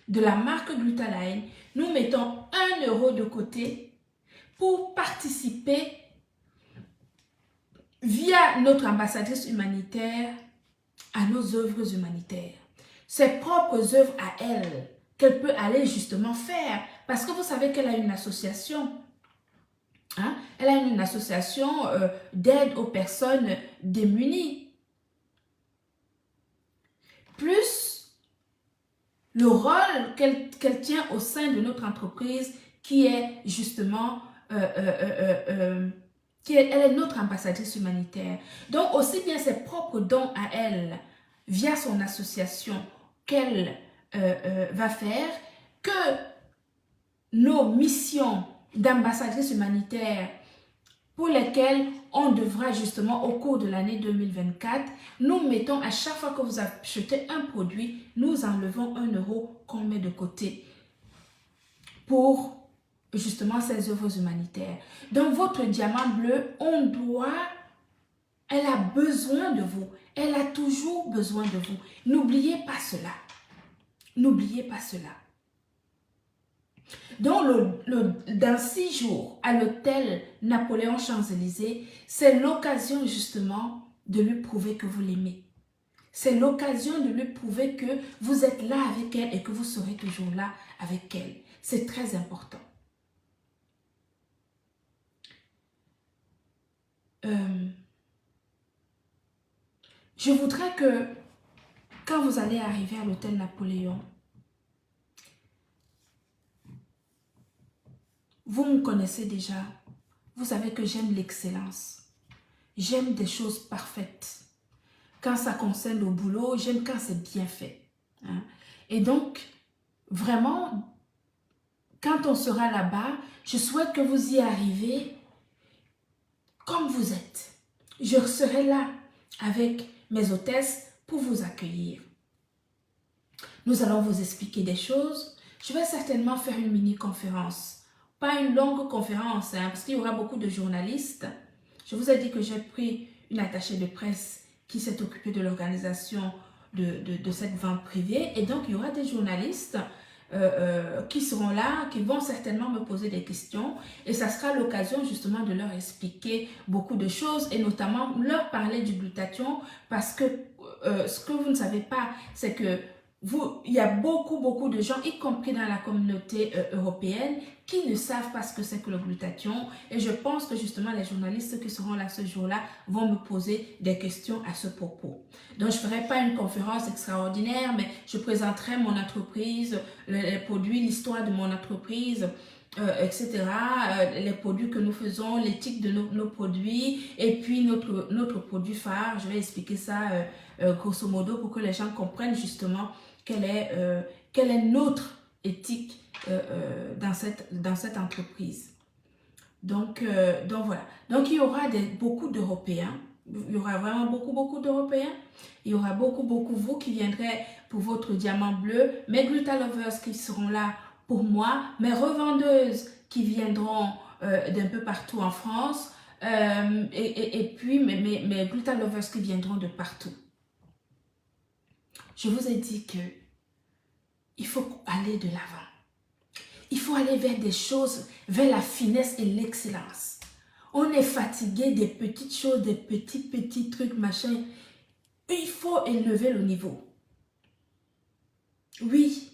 de la marque Glutaline, nous mettons 1 euro de côté pour participer via notre ambassadrice humanitaire à nos œuvres humanitaires. Ses propres œuvres à elle, qu'elle peut aller justement faire. Parce que vous savez qu'elle a une association. Hein? Elle a une association d'aide aux personnes démunies. Plus le rôle qu'elle tient au sein de notre entreprise qui est justement... elle est notre ambassadrice humanitaire. Donc, aussi bien ses propres dons à elle, via son association qu'elle va faire, que nos missions d'ambassadrice humanitaire pour lesquelles on devra justement au cours de l'année 2024, nous mettons à chaque fois que vous achetez un produit, nous enlevons 1 euro qu'on met de côté pour justement ces œuvres humanitaires. Donc votre diamant bleu, elle a besoin de vous. Elle a toujours besoin de vous. N'oubliez pas cela. N'oubliez pas cela. Donc, dans 6 jours, à l'hôtel Napoléon Champs-Élysées, c'est l'occasion justement de lui prouver que vous l'aimez. C'est l'occasion de lui prouver que vous êtes là avec elle et que vous serez toujours là avec elle. C'est très important. Je voudrais que quand vous allez arriver à l'hôtel Napoléon, vous me connaissez déjà. Vous savez que j'aime l'excellence. J'aime des choses parfaites. Quand ça concerne le boulot, j'aime quand c'est bien fait. Hein? Et donc, vraiment, quand on sera là-bas, je souhaite que vous y arrivez comme vous êtes. Je serai là avec mes hôtesses pour vous accueillir. Nous allons vous expliquer des choses. Je vais certainement faire une mini-conférence. Pas une longue conférence, hein, parce qu'il y aura beaucoup de journalistes. Je vous ai dit que j'ai pris une attachée de presse qui s'est occupée de l'organisation de cette vente privée. Et donc, il y aura des journalistes qui seront là, qui vont certainement me poser des questions. Et ça sera l'occasion justement de leur expliquer beaucoup de choses et notamment leur parler du glutathion parce que ce que vous ne savez pas, c'est que il y a beaucoup de gens, y compris dans la communauté européenne, qui ne savent pas ce que c'est que le glutathion. Et je pense que justement les journalistes qui seront là ce jour-là vont me poser des questions à ce propos. Donc je ne ferai pas une conférence extraordinaire, mais je présenterai mon entreprise, les produits, l'histoire de mon entreprise, etc. Les produits que nous faisons, l'éthique de nos produits et puis notre produit phare. Je vais expliquer ça grosso modo pour que les gens comprennent justement quelle est notre éthique dans cette entreprise. Donc voilà. Donc il y aura beaucoup d'Européens. Il y aura vraiment beaucoup d'Européens. Il y aura beaucoup vous qui viendrez pour votre diamant bleu. Mes Glutalovers qui seront là pour moi. Mes revendeuses qui viendront d'un peu partout en France. Et puis mes Glutalovers qui viendront de partout. Je vous ai dit que il faut aller de l'avant. Il faut aller vers des choses, vers la finesse et l'excellence. On est fatigué des petites choses, des petits trucs, machin. Il faut élever le niveau. Oui.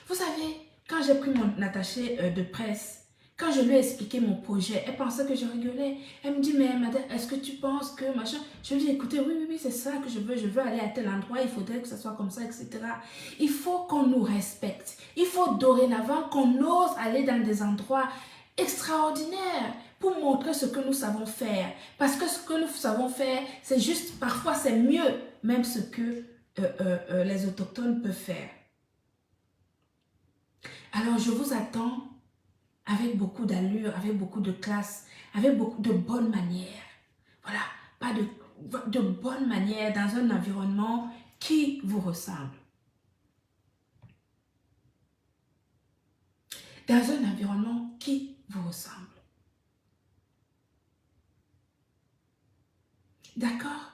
Vous savez, quand j'ai pris mon attaché de presse, quand je lui ai expliqué mon projet, elle pensait que je rigolais. Elle me dit, mais madame, est-ce que tu penses que machin? Je lui ai dit, écoutez, oui, c'est ça que je veux aller à tel endroit, il faudrait que ça soit comme ça, etc. Il faut qu'on nous respecte. Il faut dorénavant qu'on ose aller dans des endroits extraordinaires pour montrer ce que nous savons faire. Parce que ce que nous savons faire, c'est juste, parfois c'est mieux, même ce que les autochtones peuvent faire. Alors je vous attends avec beaucoup d'allure, avec beaucoup de classe, avec beaucoup de bonnes manières. Voilà, pas de bonnes manières dans un environnement qui vous ressemble. Dans un environnement qui vous ressemble. D'accord?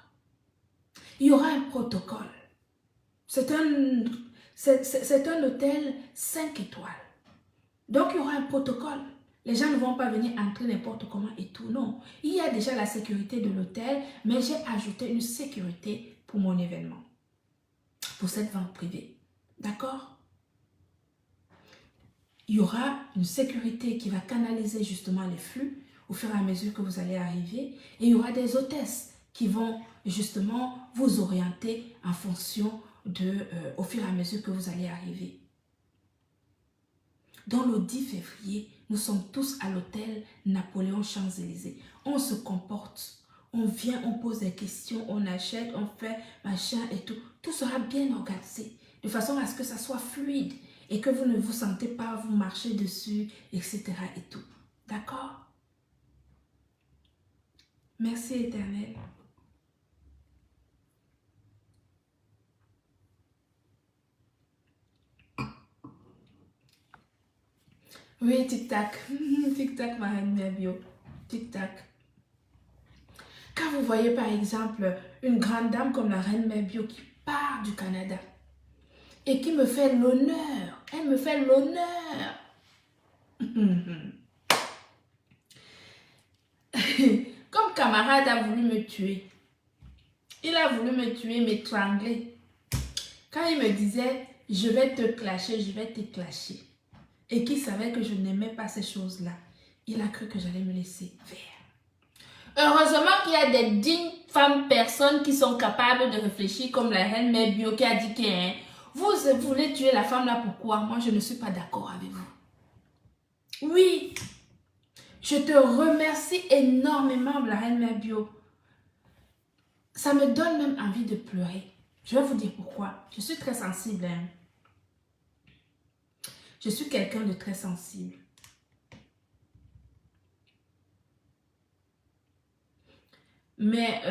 Il y aura un protocole. C'est C'est un hôtel 5 étoiles. Donc, il y aura un protocole. Les gens ne vont pas venir entrer n'importe comment et tout. Non, il y a déjà la sécurité de l'hôtel, mais j'ai ajouté une sécurité pour mon événement, pour cette vente privée. D'accord? Il y aura une sécurité qui va canaliser justement les flux au fur et à mesure que vous allez arriver. Et il y aura des hôtesses qui vont justement vous orienter en fonction au fur et à mesure que vous allez arriver. Dans le 10 février, nous sommes tous à l'hôtel Napoléon Champs-Élysées. On se comporte, on vient, on pose des questions, on achète, on fait machin et tout. Tout sera bien organisé, de façon à ce que ça soit fluide et que vous ne vous sentez pas vous marcher dessus, etc. et tout. D'accord? Merci Éternel. Oui, tic-tac. Tic-tac, ma reine Merbio. Tic-tac. Quand vous voyez par exemple une grande dame comme la reine Merbio qui part du Canada et qui me fait l'honneur, elle me fait l'honneur. Comme camarade a voulu me tuer. Il a voulu me tuer, m'étrangler. Quand il me disait, je vais te clasher, je vais te clasher. Et qui savait que je n'aimais pas ces choses-là. Il a cru que j'allais me laisser faire. Heureusement qu'il y a des dignes femmes, personnes qui sont capables de réfléchir comme la reine Merbio qui a dit que hein, vous voulez tuer la femme là, pourquoi? Moi, je ne suis pas d'accord avec vous. Oui, je te remercie énormément, la reine Merbio. Ça me donne même envie de pleurer. Je vais vous dire pourquoi. Je suis très sensible. Hein. Je suis quelqu'un de très sensible. Mais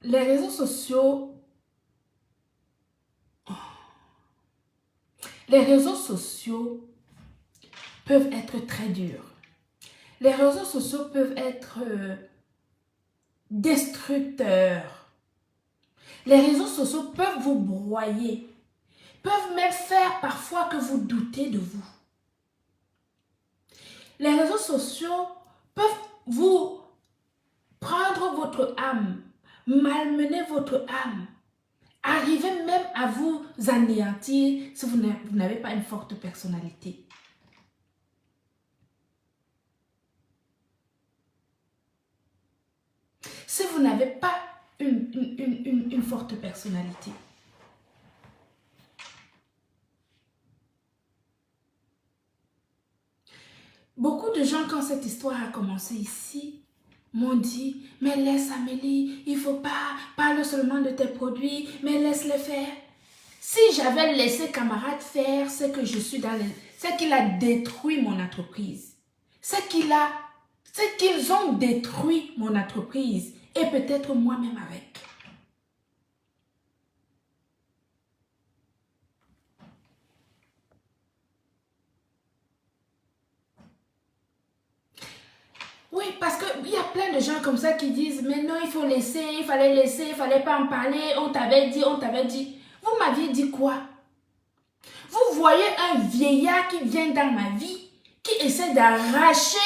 les réseaux sociaux, peuvent être très durs. Les réseaux sociaux peuvent être destructeurs. Les réseaux sociaux peuvent vous broyer, peuvent même faire parfois que vous doutez de vous. Les réseaux sociaux peuvent vous prendre votre âme, malmener votre âme, arriver même à vous anéantir si vous n'avez pas une forte personnalité. Si vous n'avez pas une forte personnalité. Beaucoup de gens, quand cette histoire a commencé ici, m'ont dit, mais laisse Amélie, il ne faut pas, parle seulement de tes produits, mais laisse-les faire. Si j'avais laissé camarade faire ce que je suis dans les... C'est qu'il a détruit mon entreprise. C'est qu'ils ont détruit mon entreprise et peut-être moi-même avec. Oui, parce qu'il y a plein de gens comme ça qui disent, mais non, il faut laisser, il fallait laisser, il fallait pas en parler, on t'avait dit, on t'avait dit. Vous m'aviez dit quoi? Vous voyez un vieillard qui vient dans ma vie, qui essaie d'arracher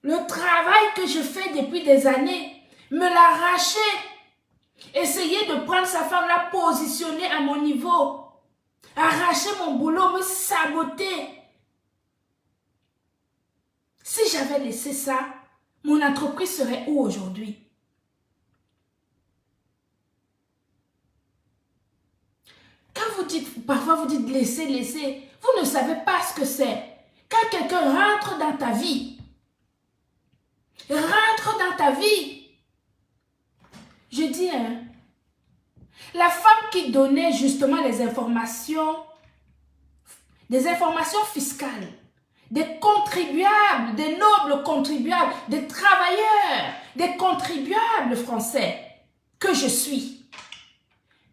le travail que je fais depuis des années, me l'arracher, essayer de prendre sa femme, la positionner à mon niveau, arracher mon boulot, me saboter. Si j'avais laissé ça, mon entreprise serait où aujourd'hui? Quand vous dites, parfois vous dites laisser, laisser, vous ne savez pas ce que c'est. Quand quelqu'un rentre dans ta vie, je dis, hein, la femme qui donnait justement les informations, des informations fiscales, des contribuables, des nobles contribuables, des travailleurs, des contribuables français que je suis.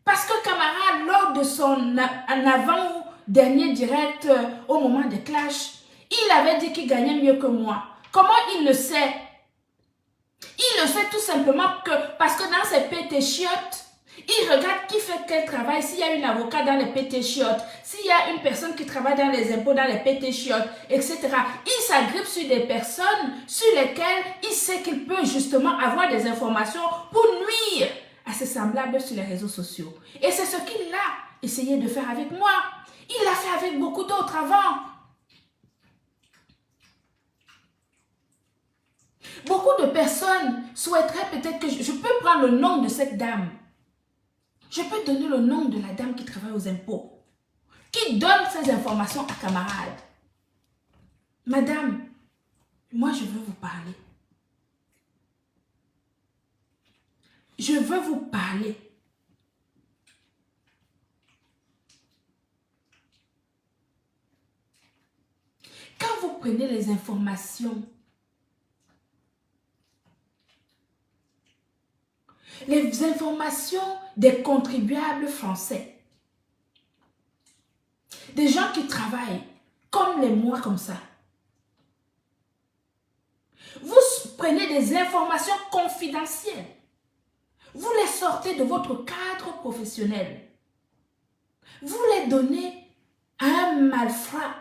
Parce que camarade, lors de son avant-dernier direct au moment des clashs, il avait dit qu'il gagnait mieux que moi. Comment il le sait? Il le fait tout simplement que parce que dans ses pétés chiottes, il regarde qui fait quel travail. S'il y a un avocat dans les pétés chiottes, s'il y a une personne qui travaille dans les impôts, dans les pétés chiottes, etc. Il s'agrippe sur des personnes sur lesquelles il sait qu'il peut justement avoir des informations pour nuire à ses semblables sur les réseaux sociaux. Et c'est ce qu'il a essayé de faire avec moi. Il l'a fait avec beaucoup d'autres avant. Beaucoup de personnes souhaiteraient peut-être que je peux prendre le nom de cette dame. Je peux donner le nom de la dame qui travaille aux impôts, qui donne ces informations à camarades. Madame, moi je veux vous parler. Je veux vous parler. Quand vous prenez les informations, des contribuables français, des gens qui travaillent comme les moi comme ça, vous prenez des informations confidentielles, vous les sortez de votre cadre professionnel, vous les donnez à un malfrat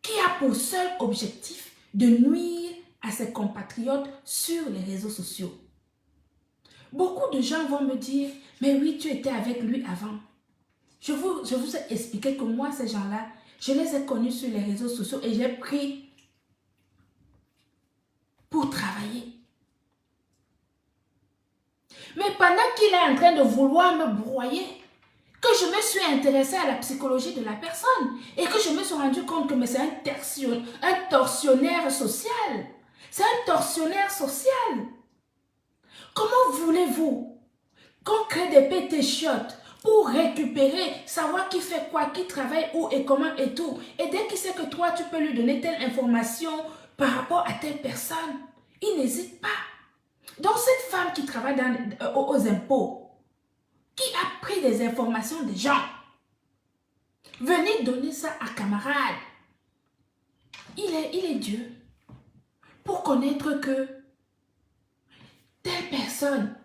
qui a pour seul objectif de nuire à ses compatriotes sur les réseaux sociaux. Beaucoup de gens vont me dire, mais oui, tu étais avec lui avant. Je vous ai expliqué que moi, ces gens-là, je les ai connus sur les réseaux sociaux et j'ai pris pour travailler. Mais pendant qu'il est en train de vouloir me broyer, que je me suis intéressée à la psychologie de la personne et que je me suis rendu compte que c'est un tortionnaire social. C'est un tortionnaire social. Comment voulez-vous qu'on crée des pétés chiottes pour récupérer, savoir qui fait quoi, qui travaille où et comment et tout. Et dès qu'il sait que toi, tu peux lui donner telle information par rapport à telle personne, il n'hésite pas. Donc cette femme qui travaille aux impôts, qui a pris des informations des gens, venez donner ça à camarade. Il est Dieu pour connaître que telle personne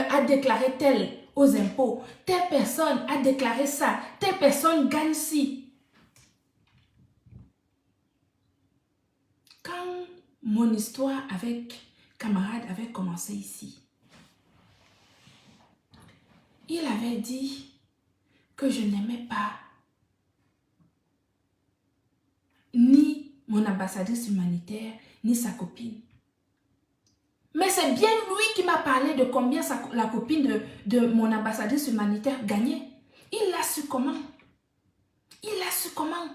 a déclaré tel aux impôts, telle personne a déclaré ça, telle personne gagne ci. Quand mon histoire avec camarade avait commencé ici, il avait dit que je n'aimais pas ni mon ambassadrice humanitaire, ni sa copine. Mais c'est bien lui qui m'a parlé de combien la copine de mon ambassadrice humanitaire gagnait. Il l'a su comment? Il l'a su comment?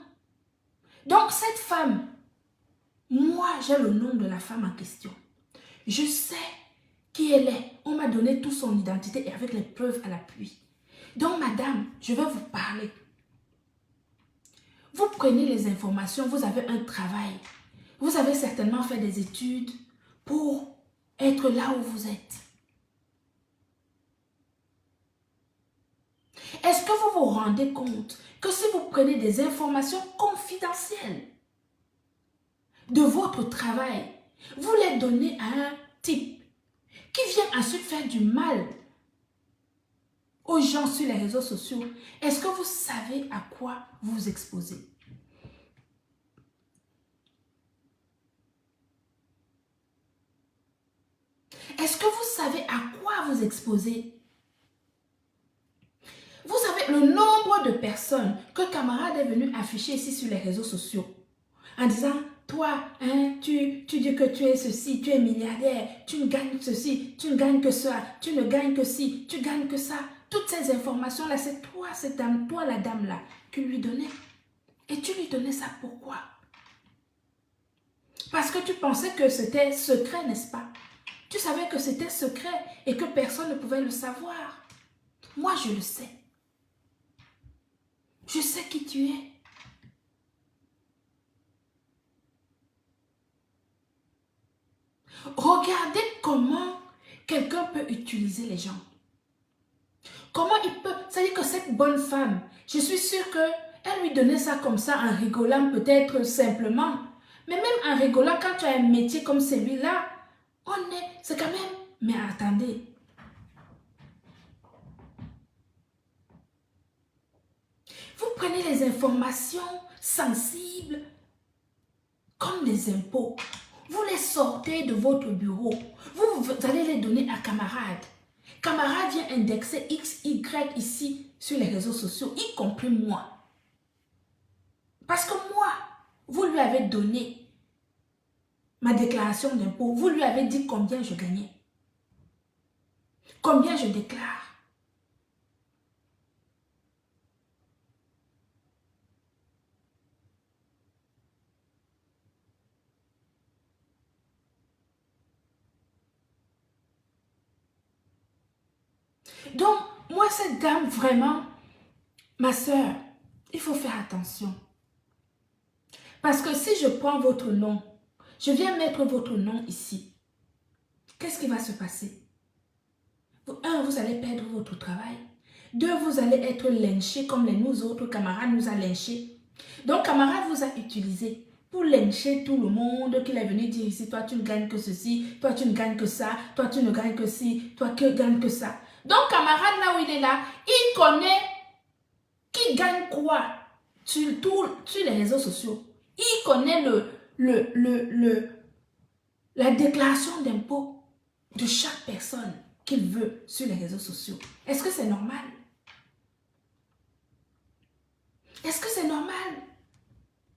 Donc cette femme, moi j'ai le nom de la femme en question. Je sais qui elle est. On m'a donné toute son identité et avec les preuves à l'appui. Donc madame, je vais vous parler. Vous prenez les informations, vous avez un travail. Vous avez certainement fait des études pour être là où vous êtes. Est-ce que vous vous rendez compte que si vous prenez des informations confidentielles de votre travail, vous les donnez à un type qui vient ensuite faire du mal aux gens sur les réseaux sociaux, est-ce que vous savez à quoi vous vous exposez? Est-ce que vous savez à quoi vous exposez? Vous savez le nombre de personnes que camarade est venu afficher ici sur les réseaux sociaux en disant, toi, hein, tu dis que tu es ceci, tu es milliardaire, tu ne gagnes ceci, tu ne gagnes que ça, tu ne gagnes que ci, tu gagnes que ça. Toutes ces informations-là, c'est toi, cette dame, toi la dame-là, qui lui donnais. Et tu lui donnais ça pourquoi? Parce que tu pensais que c'était secret, n'est-ce pas? Tu savais que c'était secret et que personne ne pouvait le savoir. Moi, je le sais. Je sais qui tu es. Regardez comment quelqu'un peut utiliser les gens. Comment il peut... C'est-à-dire que cette bonne femme, je suis sûre qu'elle lui donnait ça comme ça en rigolant peut-être simplement. Mais même en rigolant, quand tu as un métier comme celui-là, C'est quand même... Mais attendez. Vous prenez les informations sensibles comme les impôts. Vous les sortez de votre bureau. Vous allez les donner à camarade. Camarade vient indexer X, Y ici sur les réseaux sociaux, y compris moi. Parce que moi, vous lui avez donné ma déclaration d'impôt. Vous lui avez dit combien je gagnais. Combien je déclare. Donc, moi, cette dame, vraiment, ma soeur, il faut faire attention. Parce que si je prends votre nom, je viens mettre votre nom ici, qu'est-ce qui va se passer? Un, vous allez perdre votre travail. Deux, vous allez être lynché comme nous autres camarades nous a lynchés. Donc, camarade vous a utilisé pour lyncher tout le monde qu'il est venu dire ici, toi tu ne gagnes que ceci, toi tu ne gagnes que ça, toi tu ne gagnes que ci, toi que gagnes que ça. Donc, camarade là où il est là, il connaît qui gagne quoi sur les réseaux sociaux. Il connaît la déclaration d'impôt de chaque personne qu'il veut sur les réseaux sociaux. Est-ce que c'est normal? Est-ce que c'est normal?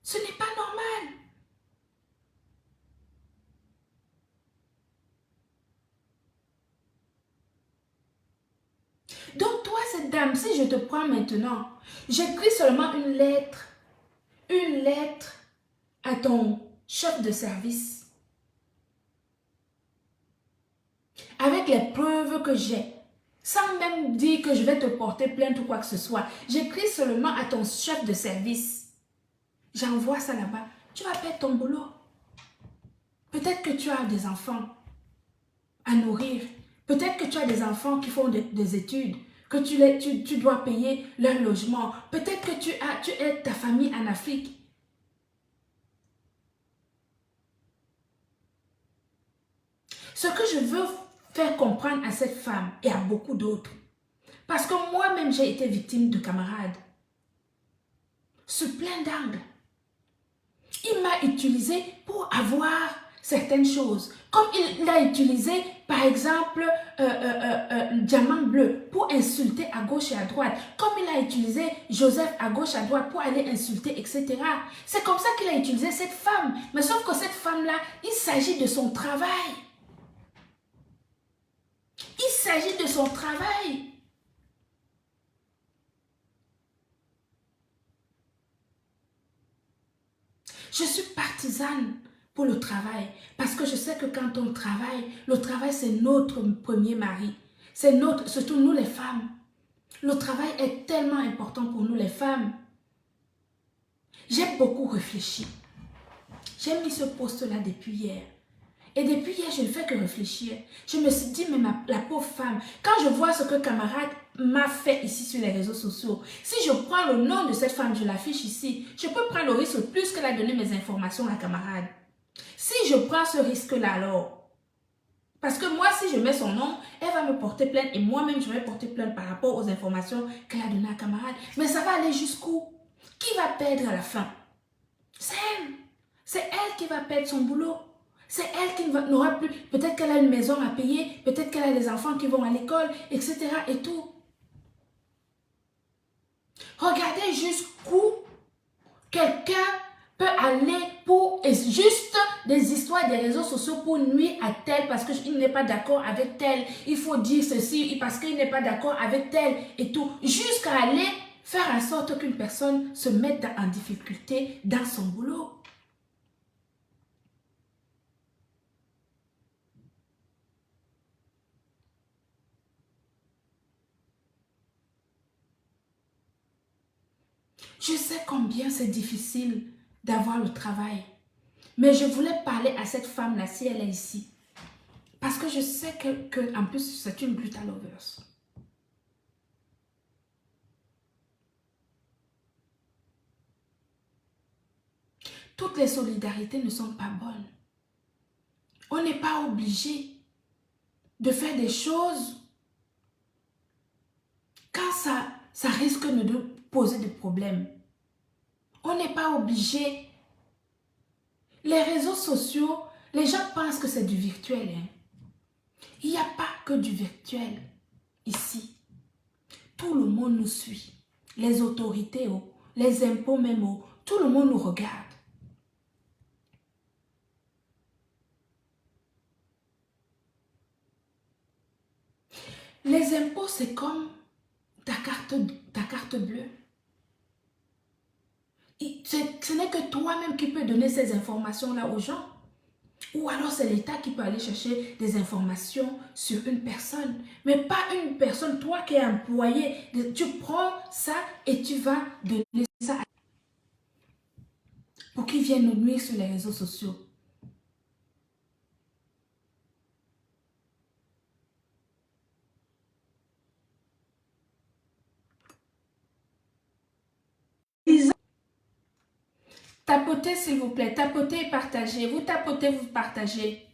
Ce n'est pas normal. Donc toi, cette dame, si je te prends maintenant, j'écris seulement une lettre à ton chef de service, avec les preuves que j'ai, sans même dire que je vais te porter plainte ou quoi que ce soit. J'écris seulement à ton chef de service. J'envoie ça là-bas. Tu vas perdre ton boulot. Peut-être que tu as des enfants à nourrir. Peut-être que tu as des enfants qui font des études, que tu dois payer leur logement. Peut-être que tu aides ta famille en Afrique. Ce que je veux faire comprendre à cette femme et à beaucoup d'autres, parce que moi-même j'ai été victime de camarades, sous plein d'angles. Il m'a utilisé pour avoir certaines choses. Comme il l'a utilisé, par exemple, Diamant Bleu pour insulter à gauche et à droite. Comme il a utilisé Joseph à gauche et à droite pour aller insulter, etc. C'est comme ça qu'il a utilisé cette femme. Mais sauf que cette femme-là, il s'agit de son travail. Il s'agit de son travail. Je suis partisane pour le travail parce que je sais que quand on travaille, le travail c'est notre premier mari. C'est notre, surtout nous les femmes. Le travail est tellement important pour nous les femmes. J'ai beaucoup réfléchi. J'ai mis ce poste-là depuis hier. Et depuis hier, je ne fais que réfléchir. Je me suis dit, mais la pauvre femme, quand je vois ce que camarade m'a fait ici sur les réseaux sociaux, si je prends le nom de cette femme, je l'affiche ici, je peux prendre le risque plus qu'elle a donné mes informations à la camarade. Si je prends ce risque-là alors, parce que moi, si je mets son nom, elle va me porter plainte et moi-même, je vais porter plainte par rapport aux informations qu'elle a données à la camarade. Mais ça va aller jusqu'où? Qui va perdre à la fin? C'est elle. C'est elle qui va perdre son boulot. C'est elle qui n'aura plus, peut-être qu'elle a une maison à payer, peut-être qu'elle a des enfants qui vont à l'école, etc. et tout. Regardez jusqu'où quelqu'un peut aller pour juste des histoires des réseaux sociaux pour nuire à tel parce qu'il n'est pas d'accord avec tel. Il faut dire ceci parce qu'il n'est pas d'accord avec tel et tout. Jusqu'à aller faire en sorte qu'une personne se mette en difficulté dans son boulot. Je sais combien c'est difficile d'avoir le travail. Mais je voulais parler à cette femme-là si elle est ici. Parce que je sais que en plus, c'est une brutal lovers. Toutes les solidarités ne sont pas bonnes. On n'est pas obligé de faire des choses quand ça risque de poser des problèmes. On n'est pas obligé. Les réseaux sociaux, les gens pensent que c'est du virtuel. Hein. Il n'y a pas que du virtuel ici. Tout le monde nous suit. Les autorités, les impôts même, tout le monde nous regarde. Les impôts, c'est comme ta carte bleue. Ce n'est que toi-même qui peux donner ces informations-là aux gens. Ou alors c'est l'État qui peut aller chercher des informations sur une personne. Mais pas une personne, toi qui es employé. Tu prends ça et tu vas donner ça pour qu'ils viennent nous nuire sur les réseaux sociaux. Tapotez s'il vous plaît, tapotez et partagez. Vous tapotez, vous partagez.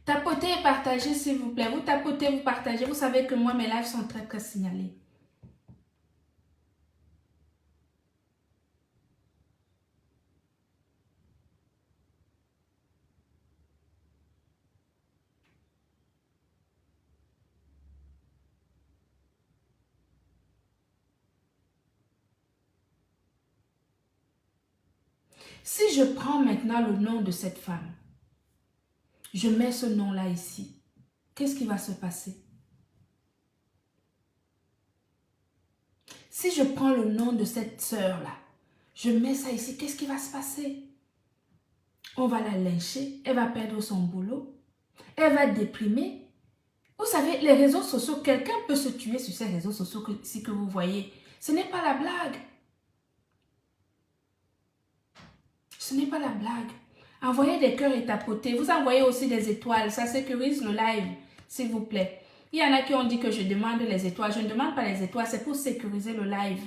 Tapotez et partagez s'il vous plaît. Vous tapotez, vous partagez. Vous savez que moi mes lives sont très signalés. Si je prends maintenant le nom de cette femme, je mets ce nom-là ici, qu'est-ce qui va se passer? Si je prends le nom de cette sœur-là, je mets ça ici, qu'est-ce qui va se passer? On va la lyncher, elle va perdre son boulot, elle va déprimer. Vous savez, les réseaux sociaux, quelqu'un peut se tuer sur ces réseaux sociaux que vous voyez. Ce n'est pas la blague. Ce n'est pas la blague. Envoyez des cœurs et tapotez. Vous envoyez aussi des étoiles. Ça sécurise le live, s'il vous plaît. Il y en a qui ont dit que je demande les étoiles. Je ne demande pas les étoiles, c'est pour sécuriser le live.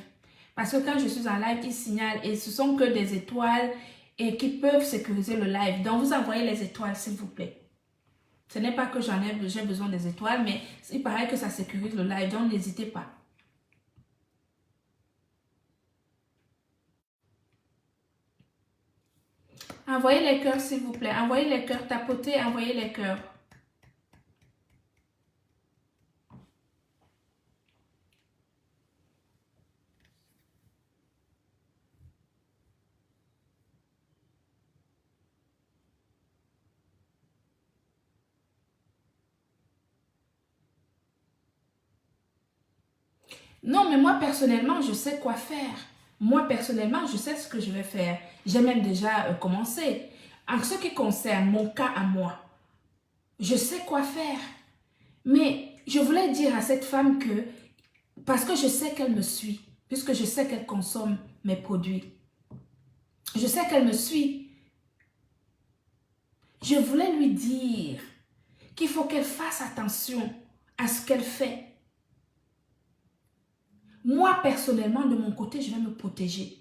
Parce que quand je suis en live, il signale et ce sont que des étoiles et qui peuvent sécuriser le live. Donc, vous envoyez les étoiles, s'il vous plaît. Ce n'est pas que j'ai besoin des étoiles, mais il paraît que ça sécurise le live, donc n'hésitez pas. Envoyez les cœurs, s'il vous plaît. Envoyez les cœurs, tapotez, envoyez les cœurs. Non, mais moi, personnellement, je sais quoi faire. Moi, personnellement, je sais ce que je vais faire. J'ai même déjà commencé. En ce qui concerne mon cas à moi, je sais quoi faire. Mais je voulais dire à cette femme que, parce que je sais qu'elle me suit, puisque je sais qu'elle consomme mes produits, je sais qu'elle me suit, je voulais lui dire qu'il faut qu'elle fasse attention à ce qu'elle fait. Moi, personnellement, de mon côté, je vais me protéger.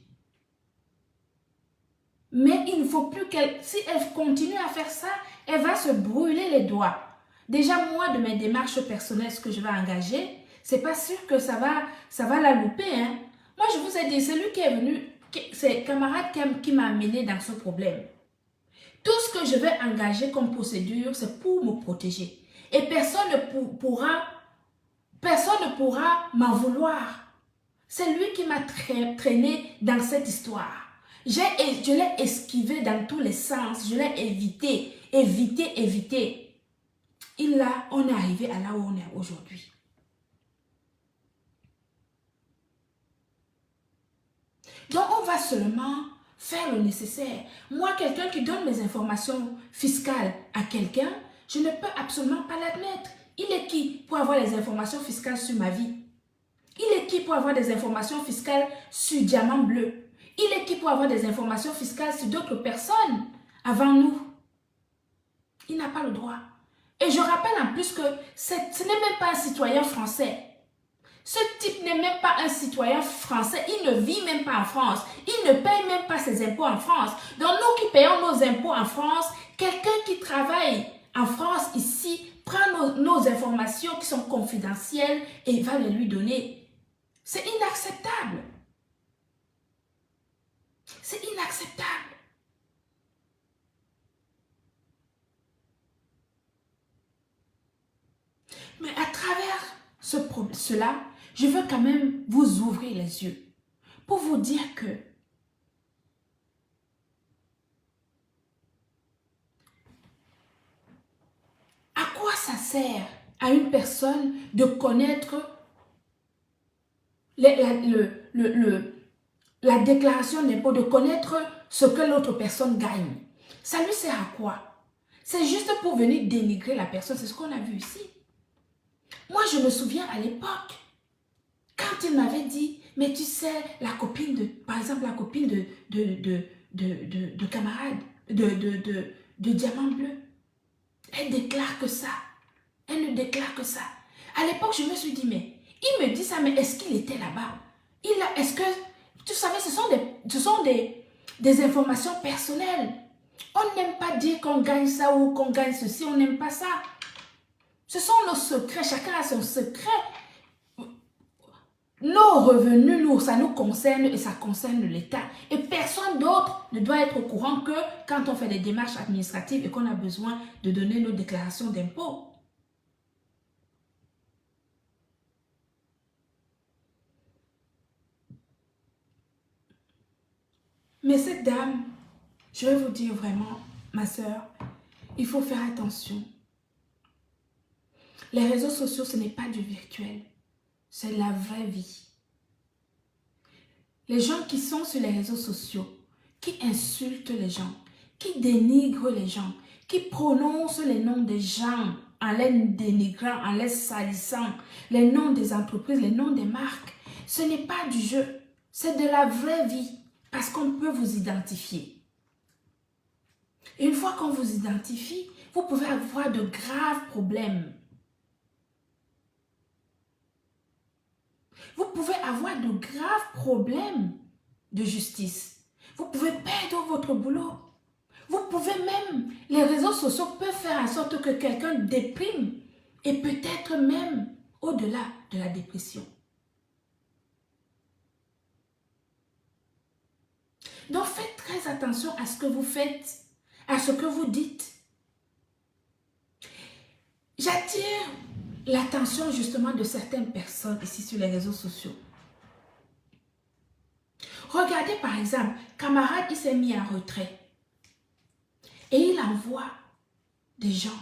Mais il ne faut plus qu'elle... Si elle continue à faire ça, elle va se brûler les doigts. Déjà, moi, de mes démarches personnelles, ce que je vais engager, c'est pas sûr que ça va la louper. Hein. Moi, je vous ai dit, c'est lui qui est venu, c'est camarade qui m'a amené dans ce problème. Tout ce que je vais engager comme procédure, c'est pour me protéger. Et personne ne pourra m'en vouloir. C'est lui qui m'a traîné dans cette histoire. Je l'ai esquivé dans tous les sens. Je l'ai évité. Et là, on est arrivé à là où on est aujourd'hui. Donc, on va seulement faire le nécessaire. Moi, quelqu'un qui donne mes informations fiscales à quelqu'un, je ne peux absolument pas l'admettre. Il est qui pour avoir les informations fiscales sur ma vie? Il est qui pour avoir des informations fiscales sur Diamant Bleu? Il est qui pour avoir des informations fiscales sur d'autres personnes avant nous? Il n'a pas le droit. Et je rappelle en plus que ce n'est même pas un citoyen français. Ce type n'est même pas un citoyen français, il ne vit même pas en France, il ne paye même pas ses impôts en France. Donc nous qui payons nos impôts en France, quelqu'un qui travaille en France ici, prend nos informations qui sont confidentielles et va les lui donner. C'est inacceptable. C'est inacceptable. Mais à travers cela, je veux quand même vous ouvrir les yeux pour vous dire que à quoi ça sert à une personne de connaître la déclaration d'impôt, de connaître ce que l'autre personne gagne? Ça lui sert à quoi? C'est juste pour venir dénigrer la personne, c'est ce qu'on a vu ici. Moi, je me souviens à l'époque, quand il m'avait dit, mais tu sais, la copine de, par exemple, la copine de camarade, de diamant bleu, elle déclare que ça. Elle ne déclare que ça. À l'époque, je me suis dit, mais il me dit ça, mais est-ce qu'il était là-bas? Est-ce que, tu savais, ce sont des informations personnelles. On n'aime pas dire qu'on gagne ça ou qu'on gagne ceci, on n'aime pas ça. Ce sont nos secrets, chacun a son secret. Nos revenus, nous, ça nous concerne et ça concerne l'État. Et personne d'autre ne doit être au courant que quand on fait des démarches administratives et qu'on a besoin de donner nos déclarations d'impôts. Mais cette dame, je vais vous dire vraiment, ma soeur, il faut faire attention. Les réseaux sociaux, ce n'est pas du virtuel. C'est la vraie vie. Les gens qui sont sur les réseaux sociaux, qui insultent les gens, qui dénigrent les gens, qui prononcent les noms des gens en les dénigrant, en les salissant, les noms des entreprises, les noms des marques, ce n'est pas du jeu, c'est de la vraie vie parce qu'on peut vous identifier. Et une fois qu'on vous identifie, vous pouvez avoir de graves problèmes. Vous pouvez avoir de graves problèmes de justice. Vous pouvez perdre votre boulot. Vous pouvez même, les réseaux sociaux peuvent faire en sorte que quelqu'un déprime et peut-être même au-delà de la dépression. Donc faites très attention à ce que vous faites, à ce que vous dites. J'attire l'attention justement de certaines personnes ici sur les réseaux sociaux. Regardez par exemple, camarade, il s'est mis en retrait et il envoie des gens,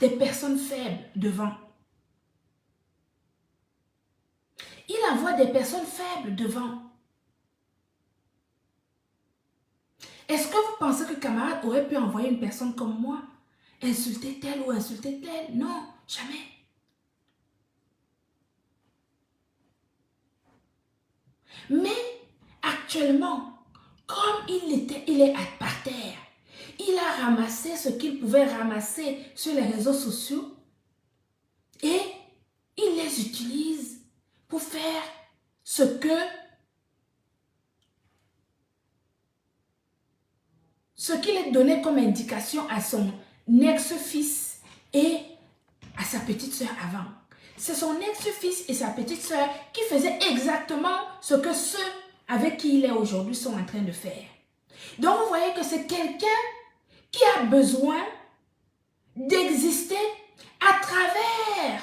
des personnes faibles devant. Il envoie des personnes faibles devant. Est-ce que vous pensez que camarade aurait pu envoyer une personne comme moi? Insulter tel ou insulter tel? Non, jamais. Mais actuellement, comme il est par terre, il a ramassé ce qu'il pouvait ramasser sur les réseaux sociaux et il les utilise pour faire ce qu'il est donné comme indication à son ex-fils et à sa petite sœur avant. C'est son ex-fils et sa petite sœur qui faisaient exactement ce que ceux avec qui il est aujourd'hui sont en train de faire. Donc vous voyez que c'est quelqu'un qui a besoin d'exister à travers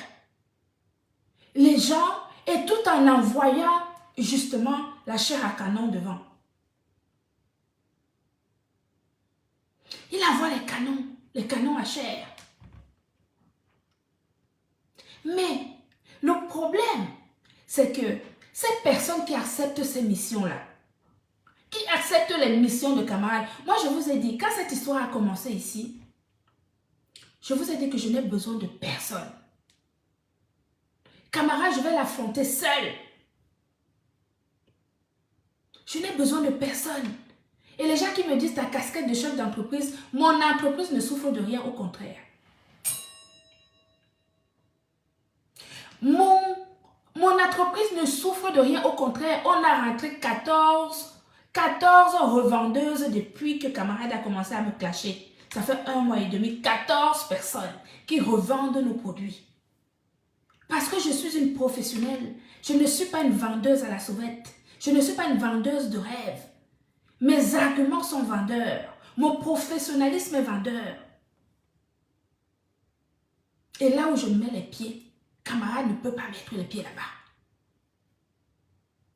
les gens et tout en envoyant justement la chair à canon devant. Il envoie les canons à chair. Mais le problème, c'est que ces personnes qui acceptent ces missions-là, qui acceptent les missions de camarades, moi je vous ai dit, quand cette histoire a commencé ici, je vous ai dit que je n'ai besoin de personne. Camarade, je vais l'affronter seul. Je n'ai besoin de personne. Et les gens qui me disent ta casquette de chef d'entreprise, mon entreprise ne souffre de rien, au contraire. l'entreprise ne souffre de rien. Au contraire, on a rentré 14 revendeuses depuis que camarade a commencé à me clasher. Ça fait 1 mois et demi, 14 personnes qui revendent nos produits. Parce que je suis une professionnelle. Je ne suis pas une vendeuse à la sauvette. Je ne suis pas une vendeuse de rêve. Mes arguments sont vendeurs. Mon professionnalisme est vendeur. Et là où je mets les pieds, camarade ne peut pas mettre les pieds là-bas.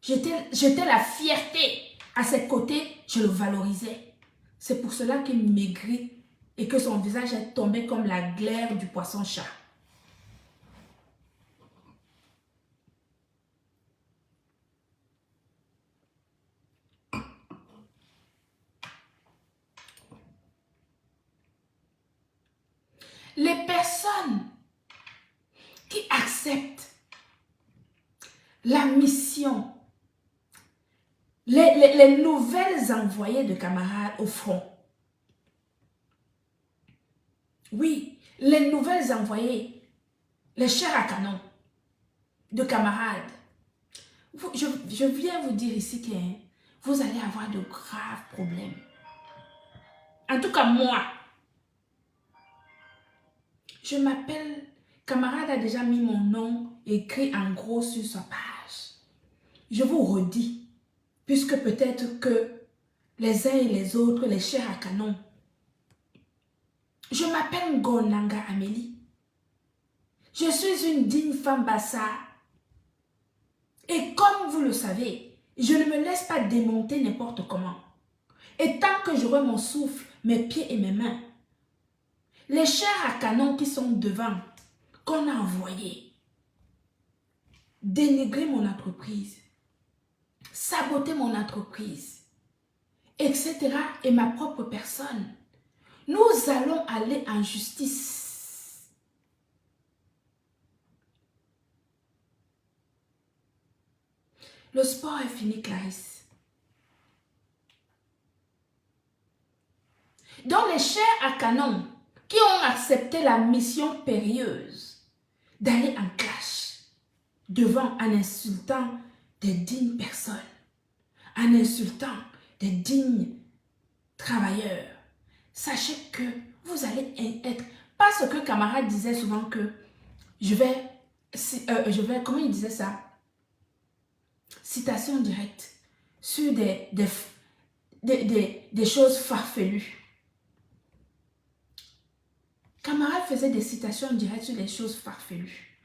J'étais la fierté. À ses côtés, je le valorisais. C'est pour cela qu'il maigrit et que son visage est tombé comme la glaire du poisson-chat. Les personnes qui acceptent la mission, les nouvelles envoyées de camarades au front. Oui, les nouvelles envoyées, les chairs à canon de camarades. Je viens vous dire ici que vous allez avoir de graves problèmes. En tout cas, moi, je m'appelle, camarade a déjà mis mon nom écrit en gros sur sa page. Je vous redis, puisque peut-être que les uns et les autres, les chairs à canon. Je m'appelle Gonanga Amélie. Je suis une digne femme bassa. Et comme vous le savez, je ne me laisse pas démonter n'importe comment. Et tant que j'aurai mon souffle, mes pieds et mes mains, les chairs à canon qui sont devant, qu'on a envoyés, dénigrer mon entreprise, saboter mon entreprise, etc. et ma propre personne, nous allons aller en justice. Le sport est fini, Clarisse. Donc les chairs à canon qui ont accepté la mission périlleuse d'aller en clash devant en insultant des dignes personnes, en insultant des dignes travailleurs, sachez que vous allez être, parce que camarade disait souvent que je vais, comment il disait ça? Citation directe sur des choses farfelues. Camarade faisait des citations directes sur les choses farfelues.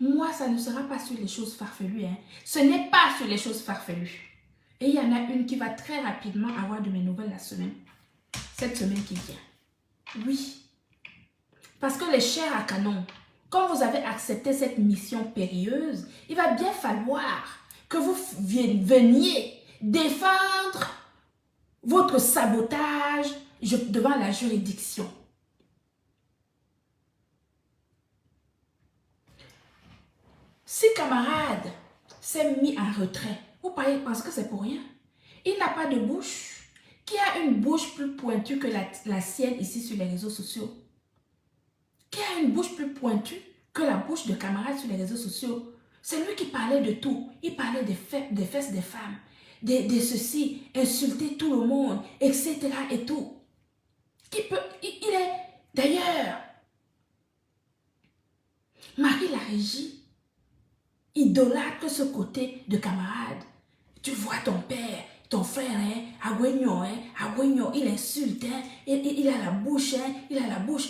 Moi, ça ne sera pas sur les choses farfelues. Hein. Ce n'est pas sur les choses farfelues. Et il y en a une qui va très rapidement avoir de mes nouvelles la semaine. Cette semaine qui vient. Oui. Parce que les chairs à canon, quand vous avez accepté cette mission périlleuse, il va bien falloir que vous veniez défendre votre sabotage devant la juridiction. Si camarade s'est mis en retrait, vous pensez que c'est pour rien. Il n'a pas de bouche. Qui a une bouche plus pointue que la sienne ici sur les réseaux sociaux? Qui a une bouche plus pointue que la bouche de camarade sur les réseaux sociaux? C'est lui qui parlait de tout. Il parlait des fesses des femmes, de ceci, insulter tout le monde, etc. et tout. Il est, d'ailleurs, Marie la Régie idolâtre ce côté de camarade. Tu vois ton père, ton frère, Agüeño, il insulte, il a la bouche,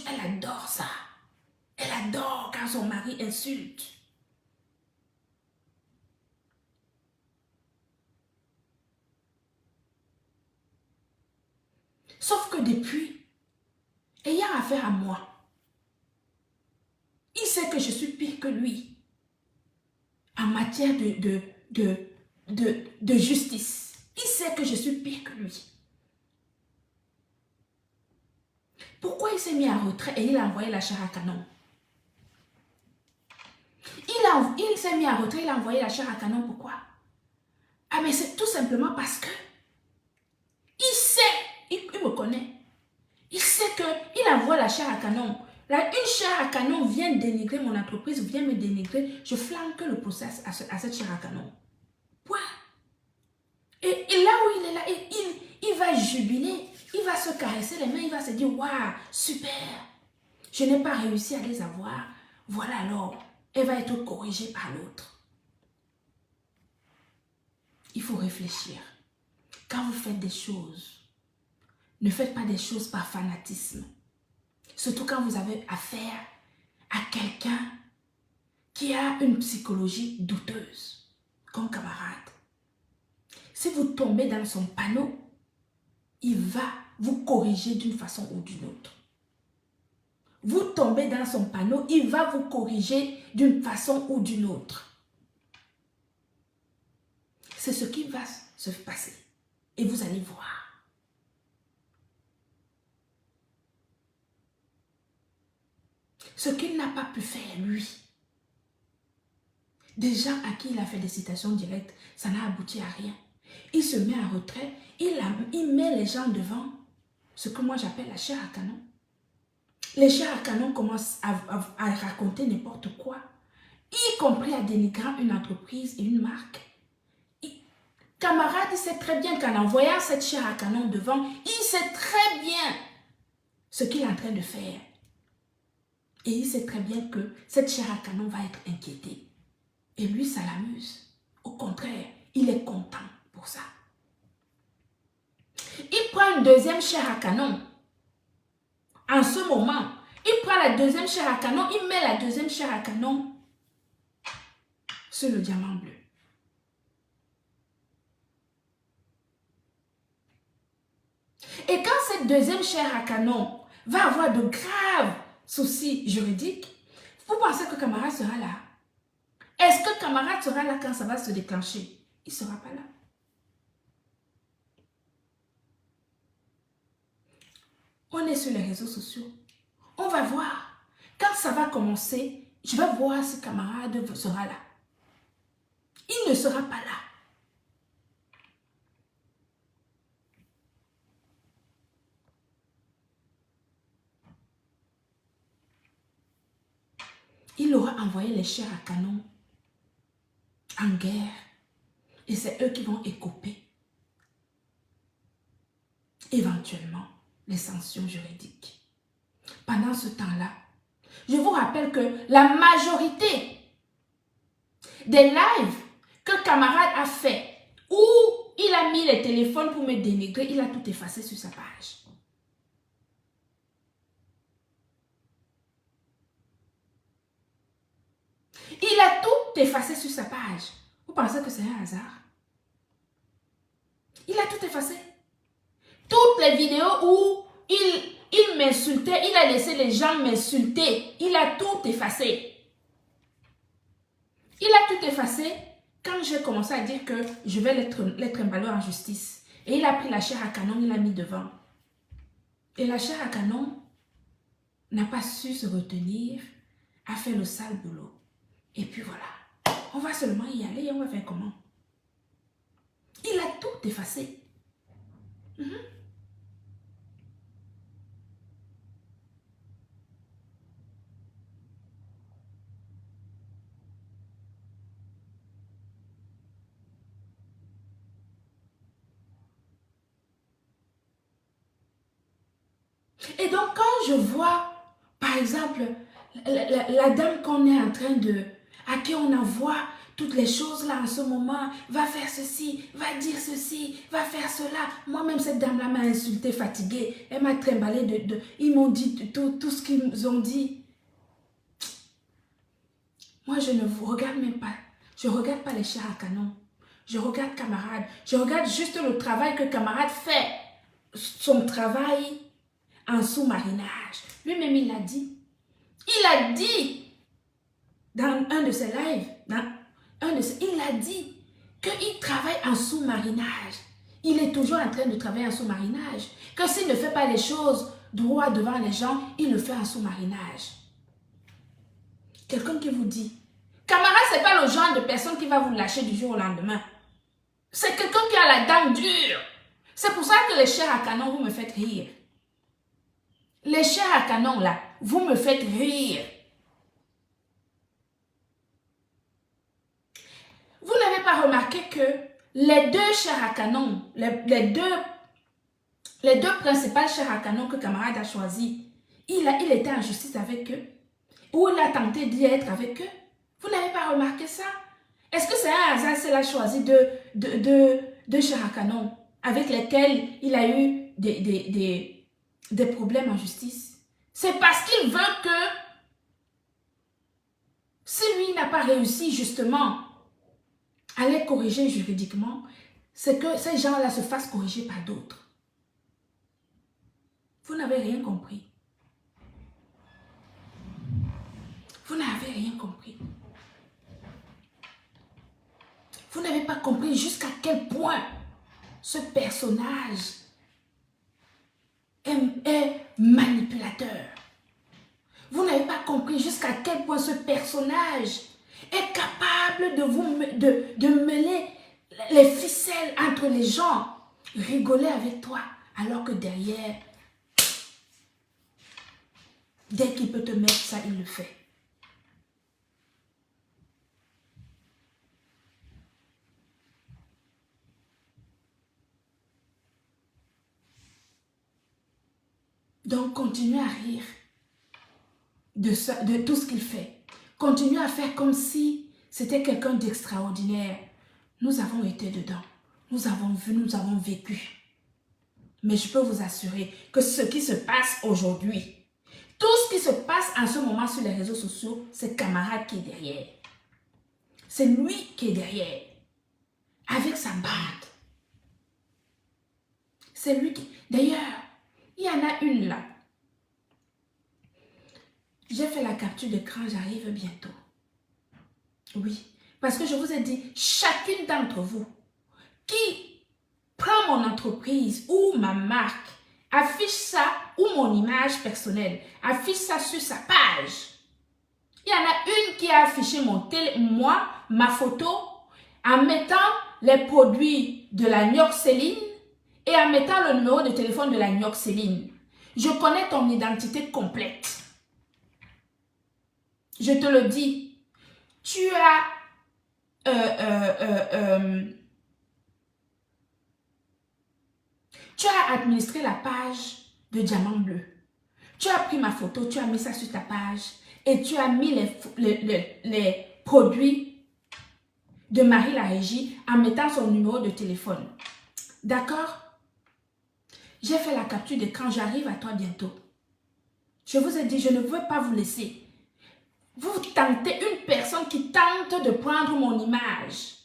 elle adore ça. Elle adore quand son mari insulte. Sauf que depuis, ayant affaire à moi, il sait que je suis pire que lui en matière de justice. Il sait que je suis pire que lui. Pourquoi il s'est mis en retrait et il a envoyé la chair à canon? Il s'est mis en retrait, il a envoyé la chair à canon, pourquoi? Ah mais c'est tout simplement parce que il sait, il me connaît. Il sait qu'il envoie la chair à canon Là, une chair à canon vient dénigrer mon entreprise, vient me dénigrer, je flanque le process à cette chair à canon. Point. Et là où il est là, il va jubiler, il va se caresser les mains, il va se dire, waouh, super, je n'ai pas réussi à les avoir. Voilà alors, elle va être corrigée par l'autre. Il faut réfléchir. Quand vous faites des choses, ne faites pas des choses par fanatisme. Surtout quand vous avez affaire à quelqu'un qui a une psychologie douteuse, comme camarade. Si vous tombez dans son panneau, il va vous corriger d'une façon ou d'une autre. Vous tombez dans son panneau, il va vous corriger d'une façon ou d'une autre. C'est ce qui va se passer. Et vous allez voir. Ce qu'il n'a pas pu faire, lui. Des gens à qui il a fait des citations directes, ça n'a abouti à rien. Il se met en retrait, il met les gens devant ce que moi j'appelle la chair à canon. Les chairs à canon commencent à raconter n'importe quoi, y compris à dénigrer une entreprise et une marque. Camarade, il sait très bien qu'en envoyant cette chair à canon devant, il sait très bien ce qu'il est en train de faire. Et il sait très bien que cette chair à canon va être inquiétée. Et lui, ça l'amuse. Au contraire, il est content pour ça. Il prend une deuxième chair à canon. En ce moment, il prend la deuxième chair à canon, il met la deuxième chair à canon sur le diamant bleu. Et quand cette deuxième chair à canon va avoir de graves soucis juridiques, vous pensez que camarade sera là? Est-ce que camarade sera là quand ça va se déclencher? Il ne sera pas là. On est sur les réseaux sociaux. On va voir. Quand ça va commencer, je vais voir si camarade sera là. Il ne sera pas là. Il aura envoyé les chairs à canon en guerre. Et c'est eux qui vont écoper éventuellement les sanctions juridiques. Pendant ce temps-là, je vous rappelle que la majorité des lives que camarade a fait, où il a mis les téléphones pour me dénigrer, il a tout effacé sur sa page. Il a tout effacé sur sa page. Vous pensez que c'est un hasard? Il a tout effacé. Toutes les vidéos où il m'insultait, il a laissé les gens m'insulter. Il a tout effacé. Il a tout effacé quand j'ai commencé à dire que je vais l'être emballé en justice. Et il a pris la chair à canon, il l'a mis devant. Et la chair à canon n'a pas su se retenir, a fait le sale boulot. Et puis voilà, on va seulement y aller et on va faire comment? Il a tout effacé. Et donc, quand je vois, par exemple, la dame qu'on est en train de... à qui on envoie toutes les choses là en ce moment, va faire ceci, va dire ceci, va faire cela. Moi-même, cette dame-là m'a insulté, fatiguée. Elle m'a trimballé ils m'ont dit tout ce qu'ils ont dit. Moi, je ne vous regarde même pas. Je ne regarde pas les chairs à canon. Je regarde camarade. Je regarde juste le travail que camarade fait. Son travail en sous-marinage. Lui-même, il l'a dit. Il a dit dans un de ses lives, il a dit qu'il travaille en sous-marinage. Il est toujours en train de travailler en sous-marinage. Que s'il ne fait pas les choses droit devant les gens, il le fait en sous-marinage. Quelqu'un qui vous dit, camarade, ce n'est pas le genre de personne qui va vous lâcher du jour au lendemain. C'est quelqu'un qui a la dent dure. C'est pour ça que les chairs à canon, vous me faites rire. Les chairs à canon, là, vous me faites rire. Vous n'avez pas remarqué que les deux chairs à canon, les deux principales chairs à canon que camarade a choisi, il était en justice avec eux, ou il a tenté d'y être avec eux. Vous n'avez pas remarqué ça? Est-ce que c'est un hasard s'il a choisi deux chairs à canon avec lesquels il a eu des problèmes en justice? C'est parce qu'il veut que si lui n'a pas réussi justement à les corriger juridiquement, c'est que ces gens-là se fassent corriger par d'autres. Vous n'avez rien compris. Vous n'avez rien compris. Vous n'avez pas compris jusqu'à quel point ce personnage est manipulateur. Vous n'avez pas compris jusqu'à quel point ce personnage est capable de mêler les ficelles entre les gens, rigoler avec toi, alors que derrière, dès qu'il peut te mettre ça, il le fait. Donc, continuez à rire de tout ce qu'il fait. Continuez à faire comme si c'était quelqu'un d'extraordinaire. Nous avons été dedans. Nous avons vu, nous avons vécu. Mais je peux vous assurer que ce qui se passe aujourd'hui, tout ce qui se passe en ce moment sur les réseaux sociaux, c'est camarade qui est derrière. C'est lui qui est derrière. Avec sa bande. C'est lui qui... D'ailleurs, il y en a une là. J'ai fait la capture d'écran, j'arrive bientôt. Oui, parce que je vous ai dit, chacune d'entre vous qui prend mon entreprise ou ma marque, affiche ça, ou mon image personnelle, affiche ça sur sa page. Il y en a une qui a affiché ma photo, en mettant les produits de la Nioxéline et en mettant le numéro de téléphone de la Nioxéline. Je connais ton identité complète. Je te le dis. Tu as administré la page de Diamant Bleu. Tu as pris ma photo, tu as mis ça sur ta page et tu as mis les produits de Marie la Régie en mettant son numéro de téléphone. D'accord? J'ai fait la capture d'écran, j'arrive à toi bientôt. Je vous ai dit, je ne veux pas vous laisser. Vous tentez, une personne qui tente de prendre mon image,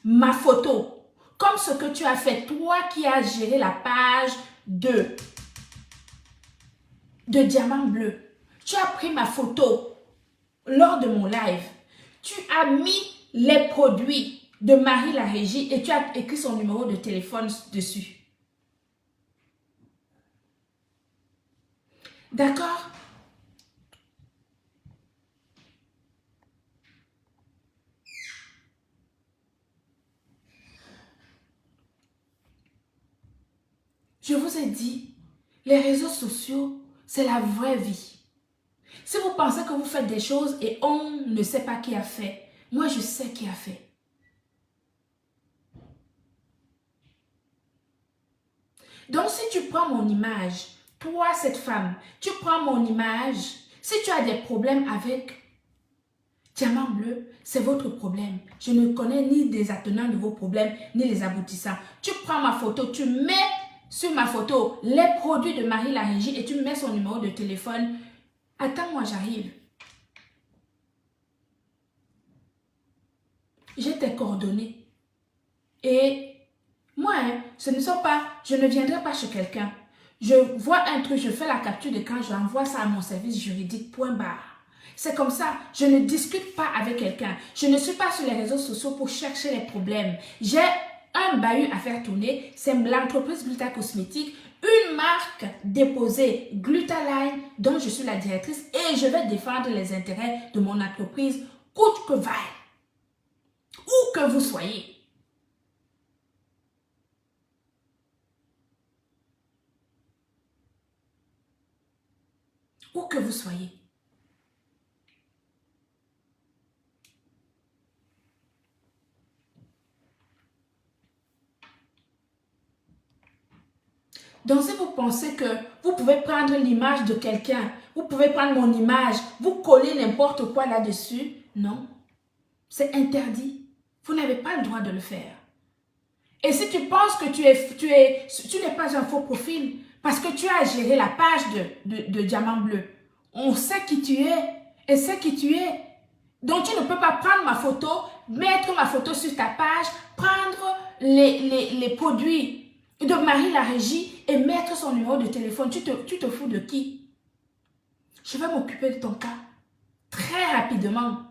ma photo, comme ce que tu as fait, toi qui as géré la page de Diamant Bleu. Tu as pris ma photo lors de mon live. Tu as mis les produits de Marie la Régie et tu as écrit son numéro de téléphone dessus. D'accord? Je vous ai dit, les réseaux sociaux, c'est la vraie vie. Si vous pensez que vous faites des choses et on ne sait pas qui a fait, moi je sais qui a fait. Donc si tu prends mon image, toi cette femme, tu prends mon image, si tu as des problèmes avec Diamant Bleu, c'est votre problème. Je ne connais ni des attenants de vos problèmes, ni les aboutissants. Tu prends ma photo, tu mets sur ma photo les produits de Marie la Régie et tu mets son numéro de téléphone. Attends-moi, j'arrive. J'ai tes coordonnées. Et moi, ce ne sont pas, je ne viendrai pas chez quelqu'un. Je vois un truc, je fais la capture d'écran, je envoie ça à mon service juridique, point barre. C'est comme ça, je ne discute pas avec quelqu'un. Je ne suis pas sur les réseaux sociaux pour chercher les problèmes. J'ai un bahut à faire tourner, c'est l'entreprise Gluta Cosmétique, une marque déposée Glutaline dont je suis la directrice et je vais défendre les intérêts de mon entreprise coûte que vaille. Où que vous soyez. Où que vous soyez. Donc, si vous pensez que vous pouvez prendre l'image de quelqu'un, vous pouvez prendre mon image, vous coller n'importe quoi là-dessus, non. C'est interdit. Vous n'avez pas le droit de le faire. Et si tu penses que tu n'es pas un faux profil, parce que tu as géré la page de Diamant Bleu, on sait qui tu es et c'est qui tu es. Donc, tu ne peux pas prendre ma photo, mettre ma photo sur ta page, prendre les produits de Marie la Régie et mettre son numéro de téléphone. Tu te fous de qui? Je vais m'occuper de ton cas très rapidement.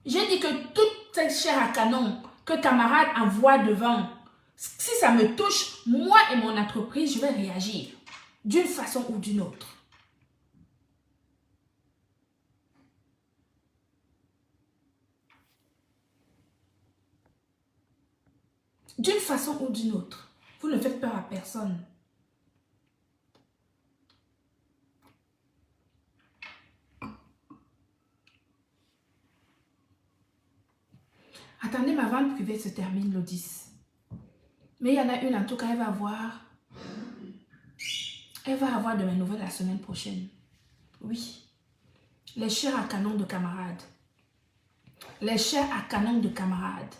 J'ai dit que toute cette chair à canon que camarade envoie devant, si ça me touche, moi et mon entreprise, je vais réagir d'une façon ou d'une autre. D'une façon ou d'une autre. Vous ne faites peur à personne. Attendez, ma vente privée se termine le 10. Mais il y en a une, en tout cas, elle va avoir de mes nouvelles la semaine prochaine. Oui. Les chairs à canon de camarades. Les chairs à canon de camarades.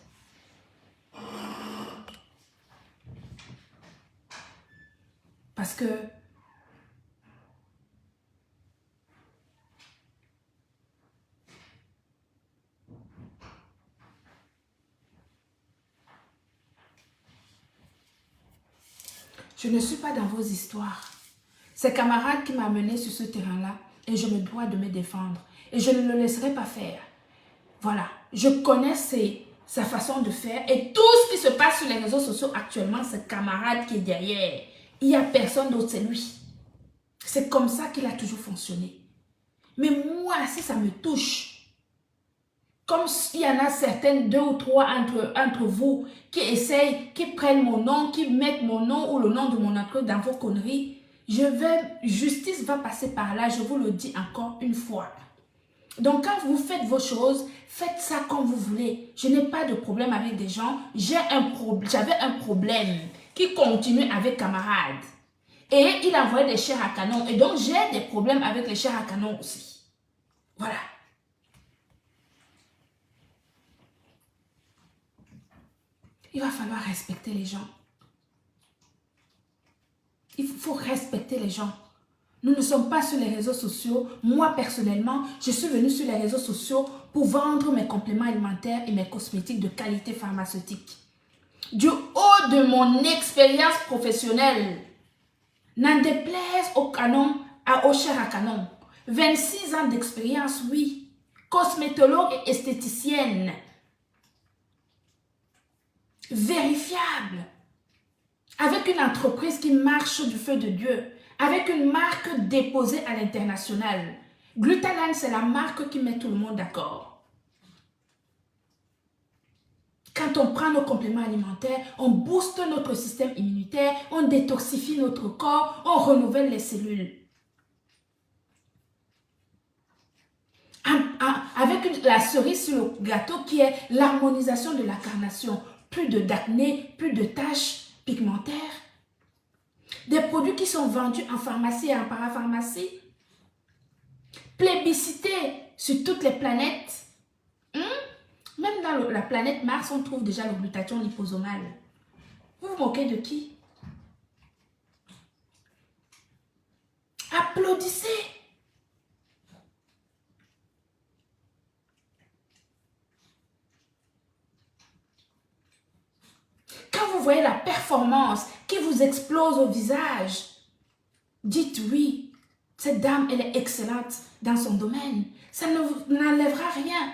Parce que je ne suis pas dans vos histoires. C'est camarade qui m'a amené sur ce terrain-là et je me dois de me défendre. Et je ne le laisserai pas faire. Voilà. Je connais sa façon de faire et tout ce qui se passe sur les réseaux sociaux actuellement, c'est camarade qui est derrière. Il n'y a personne d'autre, c'est lui. C'est comme ça qu'il a toujours fonctionné. Mais moi, si ça me touche, comme il y en a certaines, 2 ou 3 entre vous, qui essayent, qui prennent mon nom, qui mettent mon nom ou le nom de mon entreprise dans vos conneries, justice va passer par là, je vous le dis encore une fois. Donc quand vous faites vos choses, faites ça comme vous voulez. Je n'ai pas de problème avec des gens. J'avais un problème qui continue avec camarade. Et il envoyait des chairs à canon. Et donc j'ai des problèmes avec les chairs à canon aussi. Voilà. Il va falloir respecter les gens. Il faut respecter les gens. Nous ne sommes pas sur les réseaux sociaux. Moi, personnellement, je suis venue sur les réseaux sociaux pour vendre mes compléments alimentaires et mes cosmétiques de qualité pharmaceutique. Du haut de mon expérience professionnelle, n'en déplaise au canon, au chair à canon. 26 ans d'expérience, oui. Cosmétologue et esthéticienne. Vérifiable. Avec une entreprise qui marche du feu de Dieu. Avec une marque déposée à l'international. Glutalan, c'est la marque qui met tout le monde d'accord. Quand on prend nos compléments alimentaires, on booste notre système immunitaire, on détoxifie notre corps, on renouvelle les cellules. Avec la cerise sur le gâteau qui est l'harmonisation de la carnation. Plus d'acné, plus de taches pigmentaires. Des produits qui sont vendus en pharmacie et en parapharmacie. Plébiscités sur toutes les planètes. Même dans la planète Mars, on trouve déjà le glutathion liposomal. Vous vous moquez de qui? Applaudissez. Quand vous voyez la performance qui vous explose au visage, dites oui, cette dame, elle est excellente dans son domaine. Ça n'enlèvera rien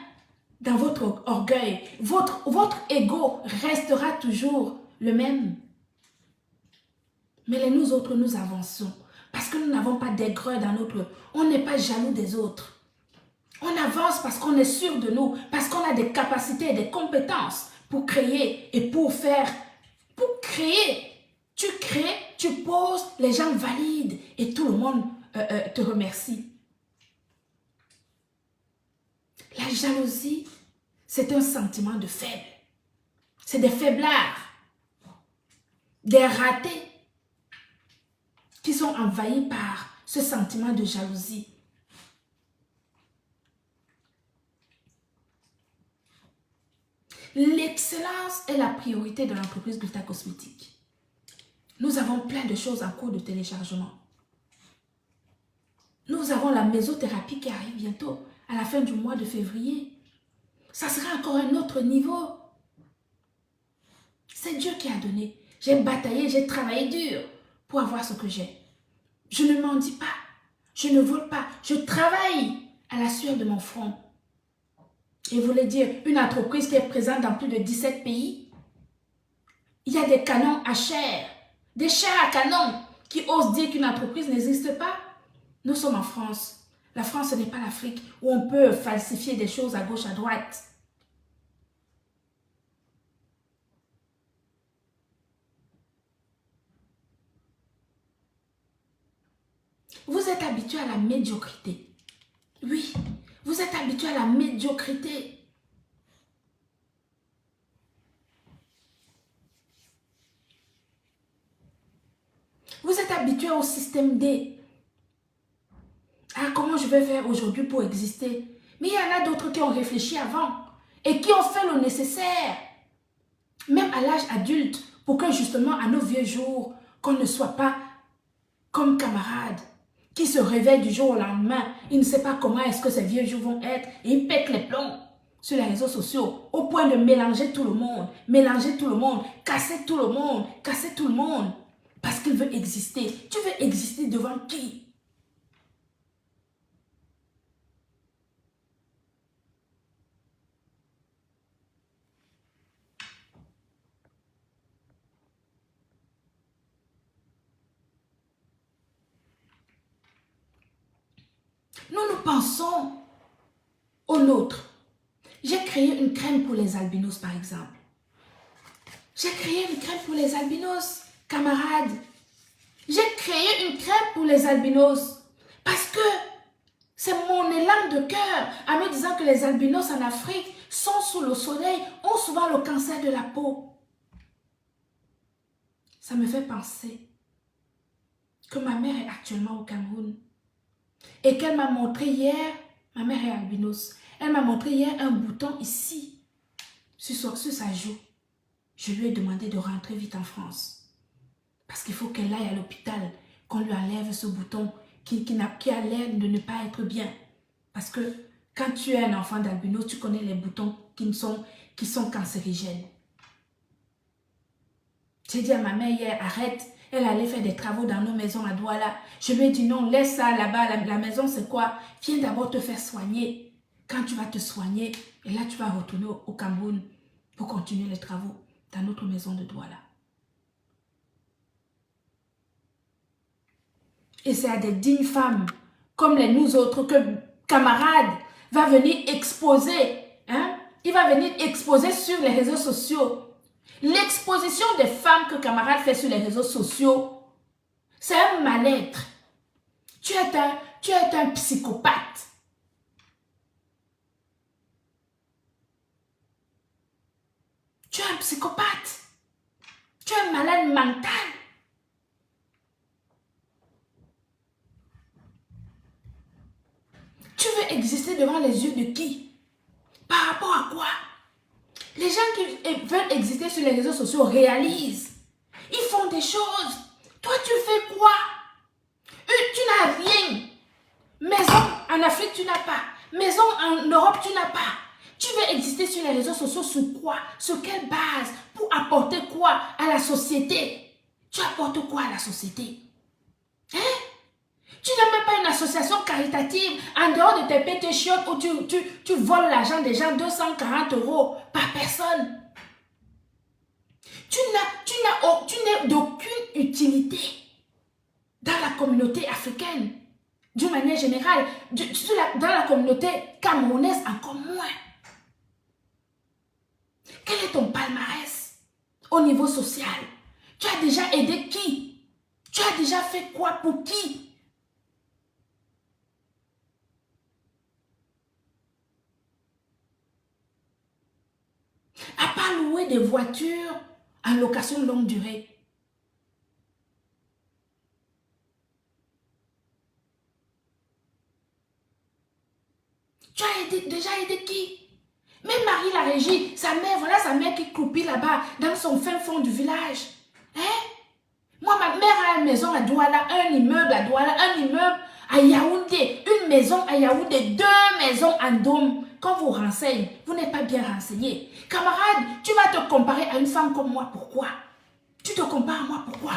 dans votre orgueil. Votre ego restera toujours le même. Mais nous autres, nous avançons. Parce que nous n'avons pas d'aigreur dans notre... On n'est pas jaloux des autres. On avance parce qu'on est sûr de nous. Parce qu'on a des capacités et des compétences pour créer et pour faire... Pour créer. Tu crées, tu poses, les gens valident. Et tout le monde te remercie. La jalousie, c'est un sentiment de faible. C'est des faiblards, des ratés qui sont envahis par ce sentiment de jalousie. L'excellence est la priorité de l'entreprise Gluta Cosmétique. Nous avons plein de choses en cours de téléchargement. Nous avons la mésothérapie qui arrive bientôt, à la fin du mois de février. Ça sera encore un autre niveau. C'est Dieu qui a donné. J'ai bataillé, j'ai travaillé dur pour avoir ce que j'ai. Je ne mendie pas, je ne vole pas, je travaille à la sueur de mon front. Et vous voulez dire, une entreprise qui est présente dans plus de 17 pays, il y a des canons à chair, des chairs à canon qui osent dire qu'une entreprise n'existe pas. Nous sommes en France. La France, ce n'est pas l'Afrique où on peut falsifier des choses à gauche, à droite. Vous êtes habitué à la médiocrité. Oui, vous êtes habitué à la médiocrité. Vous êtes habitué au système D. Ah, comment je vais faire aujourd'hui pour exister? Mais il y en a d'autres qui ont réfléchi avant et qui ont fait le nécessaire, même à l'âge adulte, pour que justement à nos vieux jours, qu'on ne soit pas comme camarades, qui se réveillent du jour au lendemain, il ne sait pas comment est-ce que ces vieux jours vont être, et il pète les plombs sur les réseaux sociaux, au point de mélanger tout le monde, casser tout le monde, parce qu'il veut exister. Tu veux exister devant qui? Nous pensons au nôtre. J'ai créé une crème pour les albinos, par exemple. J'ai créé une crème pour les albinos, camarades. J'ai créé une crème pour les albinos parce que c'est mon élan de cœur en me disant que les albinos en Afrique sont sous le soleil, ont souvent le cancer de la peau. Ça me fait penser que ma mère est actuellement au Cameroun et qu'elle m'a montré hier, ma mère est albinos, elle m'a montré hier un bouton ici, sur sa joue. Je lui ai demandé de rentrer vite en France parce qu'il faut qu'elle aille à l'hôpital, qu'on lui enlève ce bouton qui a l'air de ne pas être bien. Parce que quand tu es un enfant d'albinos, tu connais les boutons qui sont cancérigènes. J'ai dit à ma mère hier, arrête, elle allait faire des travaux dans nos maisons à Douala. Je lui ai dit non, laisse ça là-bas, la maison c'est quoi? Viens d'abord te faire soigner. Quand tu vas te soigner, et là tu vas retourner au Cameroun pour continuer les travaux dans notre maison de Douala. Et c'est à des dignes femmes comme nous autres que camarade va venir exposer. Hein? Il va venir exposer sur les réseaux sociaux. L'exposition des femmes que camarade fait sur les réseaux sociaux, c'est un mal-être. Tu es un psychopathe. Tu es un psychopathe. Tu es un malade mental. Tu veux exister devant les yeux de qui? Par rapport à quoi? Les gens qui veulent exister sur les réseaux sociaux réalisent. Ils font des choses. Toi, tu fais quoi? Tu n'as rien. Maison en Afrique, tu n'as pas. Maison en Europe, tu n'as pas. Tu veux exister sur les réseaux sociaux sur quoi? Sur quelle base? Pour apporter quoi à la société? Tu apportes quoi à la société? Hein? Tu n'as même pas une association caritative en dehors de tes pétés chiottes où tu voles l'argent des gens, 240 € par personne. Tu n'es d'aucune utilité dans la communauté africaine, d'une manière générale, dans la communauté camerounaise encore moins. Quel est ton palmarès au niveau social? Tu as déjà aidé qui? Tu as déjà fait quoi pour qui? à louer des voitures en location longue durée. Tu as déjà aidé qui? Même Marie la régie, sa mère, voilà sa mère qui croupit là-bas, dans son fin fond du village. Hein? Moi, ma mère a une maison à Douala, un immeuble à Douala, un immeuble à Yaoundé, une maison à Yaoundé, 2 maisons en Dôme. Quand vous renseignez, vous n'êtes pas bien renseigné. Camarade, tu vas te comparer à une femme comme moi, pourquoi? Tu te compares à moi, pourquoi?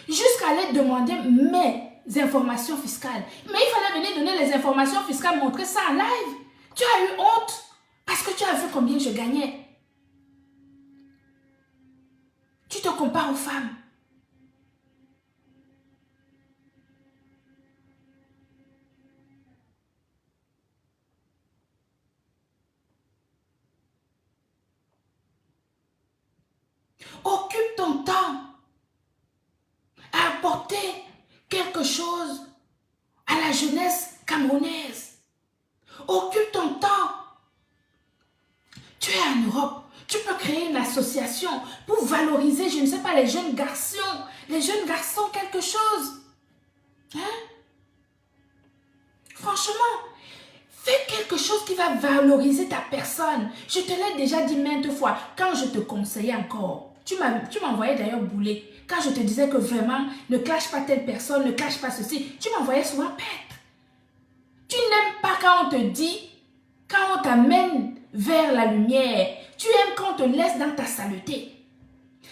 Jusqu'à aller demander mes informations fiscales. Mais il fallait venir donner les informations fiscales, montrer ça en live. Tu as eu honte parce que tu as vu combien je gagnais. Tu te compares aux femmes. Occupe ton temps à apporter quelque chose à la jeunesse camerounaise. Occupe ton temps. Tu es en Europe. Tu peux créer une association pour valoriser, je ne sais pas, les jeunes garçons. Les jeunes garçons, quelque chose. Hein? Franchement, fais quelque chose qui va valoriser ta personne. Je te l'ai déjà dit maintes fois, quand je te conseillais encore. Tu m'envoyais d'ailleurs bouler. Quand je te disais que vraiment, ne clash pas telle personne, ne clash pas ceci, tu m'envoyais souvent pète. Tu n'aimes pas quand on te dit, quand on t'amène vers la lumière. Tu aimes quand on te laisse dans ta saleté.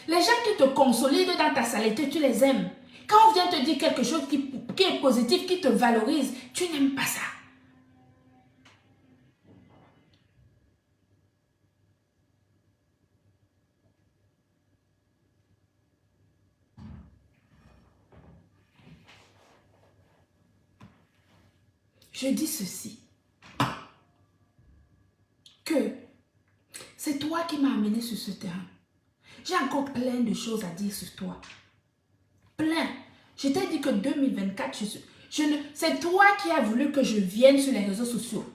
Les gens qui te consolident dans ta saleté, tu les aimes. Quand on vient te dire quelque chose qui est positif, qui te valorise, tu n'aimes pas ça. Je dis ceci, que c'est toi qui m'as amené sur ce terrain. J'ai encore plein de choses à dire sur toi. Plein. Je t'ai dit que 2024, c'est toi qui as voulu que je vienne sur les réseaux sociaux.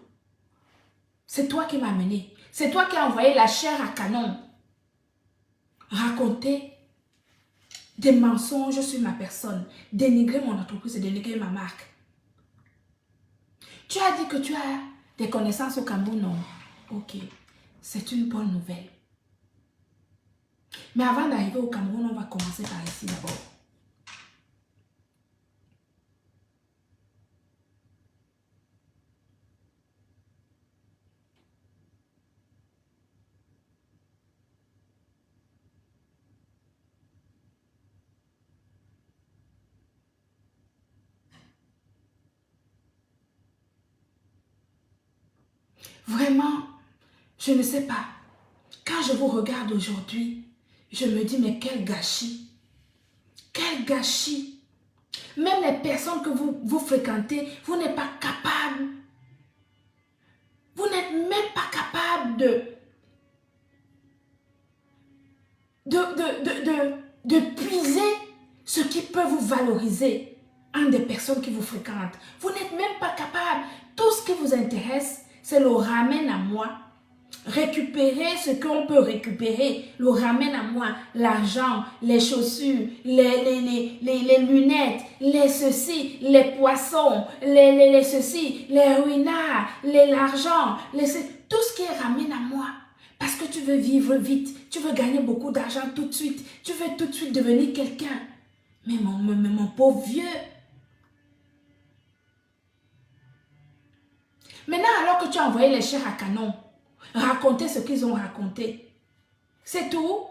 C'est toi qui m'as amené. C'est toi qui as envoyé la chair à canon. Raconter des mensonges sur ma personne. Dénigrer mon entreprise et dénigrer ma marque. Tu as dit que tu as des connaissances au Cameroun, non? Ok, c'est une bonne nouvelle. Mais avant d'arriver au Cameroun, on va commencer par ici d'abord. Vraiment, je ne sais pas. Quand je vous regarde aujourd'hui, je me dis, mais quel gâchis. Quel gâchis. Même les personnes que vous fréquentez, vous n'êtes pas capable. Vous n'êtes même pas capable de puiser ce qui peut vous valoriser en des personnes qui vous fréquentent. Vous n'êtes même pas capable. Tout ce qui vous intéresse, c'est le ramène à moi. Récupérer ce qu'on peut récupérer, le ramène à moi, l'argent, les chaussures, les lunettes, les ceci, les poissons, les ceci, les ruinards, l'argent, tout ce qui ramène à moi. Parce que tu veux vivre vite, tu veux gagner beaucoup d'argent tout de suite, tu veux tout de suite devenir quelqu'un. Mais mon pauvre vieux. Maintenant, alors que tu as envoyé les chairs à canon, raconter ce qu'ils ont raconté. C'est tout.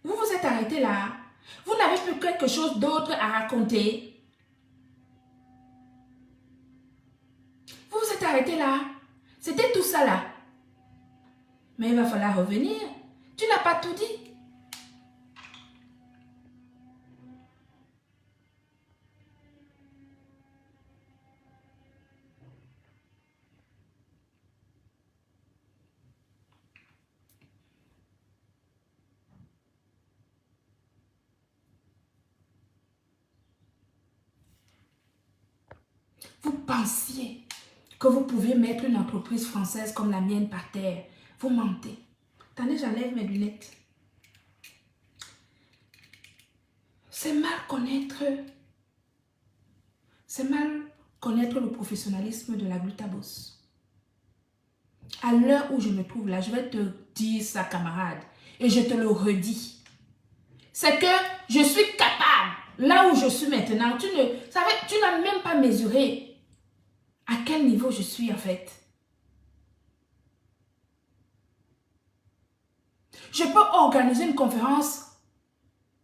Vous vous êtes arrêté là. Vous n'avez plus quelque chose d'autre à raconter. Vous vous êtes arrêté là. C'était tout ça là. Mais il va falloir revenir. Tu n'as pas tout dit. Vous pensiez que vous pouviez mettre une entreprise française comme la mienne par terre Vous mentez. Attendez, j'enlève mes lunettes. C'est mal connaître le professionnalisme de la glutabose. À l'heure où je me trouve là, je vais te dire ça, camarade, et je te le redis. C'est que je suis capable, là où je suis maintenant, tu n'as même pas mesuré à quel niveau je suis en fait. Je peux organiser une conférence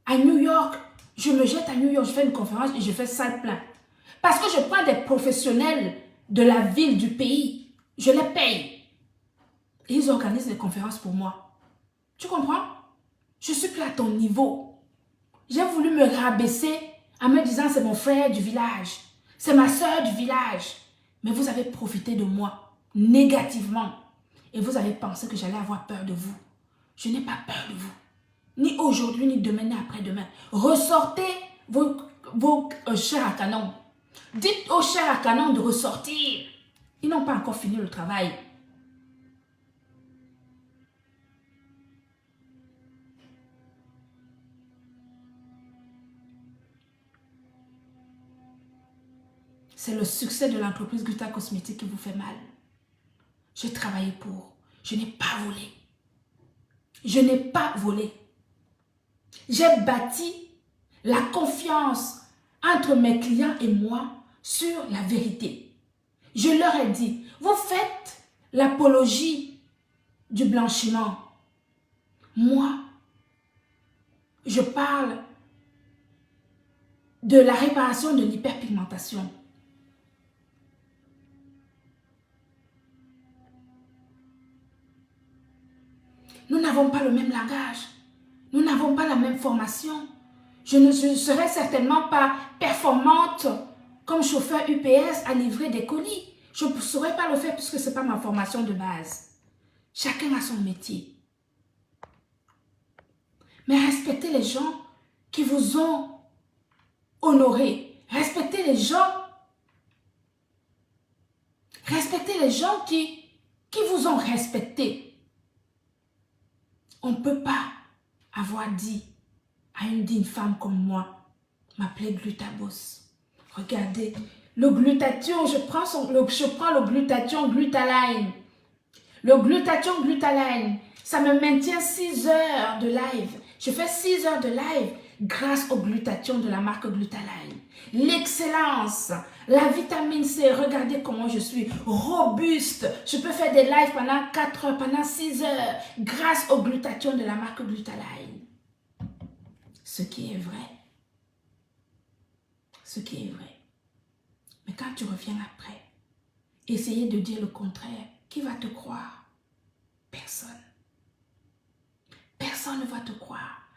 à New York. Je me jette à New York, je fais une conférence et je fais salle plein. Parce que je prends des professionnels de la ville, du pays. Je les paye. Et ils organisent des conférences pour moi. Tu comprends? Je suis plus à ton niveau. J'ai voulu me rabaisser en me disant c'est mon frère du village. C'est ma soeur du village. Mais vous avez profité de moi négativement. Et vous avez pensé que j'allais avoir peur de vous. Je n'ai pas peur de vous. Ni aujourd'hui, ni demain, ni après-demain. Ressortez vos chairs à canon. Dites aux chairs à canon de ressortir. Ils n'ont pas encore fini le travail. C'est le succès de l'entreprise Gluta Cosmétique qui vous fait mal. J'ai travaillé pour. Je n'ai pas volé. Je n'ai pas volé. J'ai bâti la confiance entre mes clients et moi sur la vérité. Je leur ai dit, vous faites l'apologie du blanchiment. Moi, je parle de la réparation de l'hyperpigmentation. Nous n'avons pas le même langage. Nous n'avons pas la même formation. Je ne serai certainement pas performante comme chauffeur UPS à livrer des colis. Je ne saurais pas le faire puisque ce n'est pas ma formation de base. Chacun a son métier. Mais respectez les gens qui vous ont honoré. Respectez les gens. Respectez les gens qui vous ont respecté. On ne peut pas avoir dit à une digne femme comme moi, m'appeler glutabose. Regardez, le glutathion, je prends le glutathion glutaline. Le glutathion glutaline, ça me maintient 6 heures de live. Je fais 6 heures de live grâce au glutathion de la marque Glutaline. L'excellence, la vitamine C, regardez comment je suis robuste. Je peux faire des lives pendant 4 heures, pendant 6 heures grâce au glutathion de la marque Glutaline. Ce qui est vrai. Ce qui est vrai. Mais quand tu reviens après, essayez de dire le contraire. Qui va te croire? Personne. Personne ne va te croire.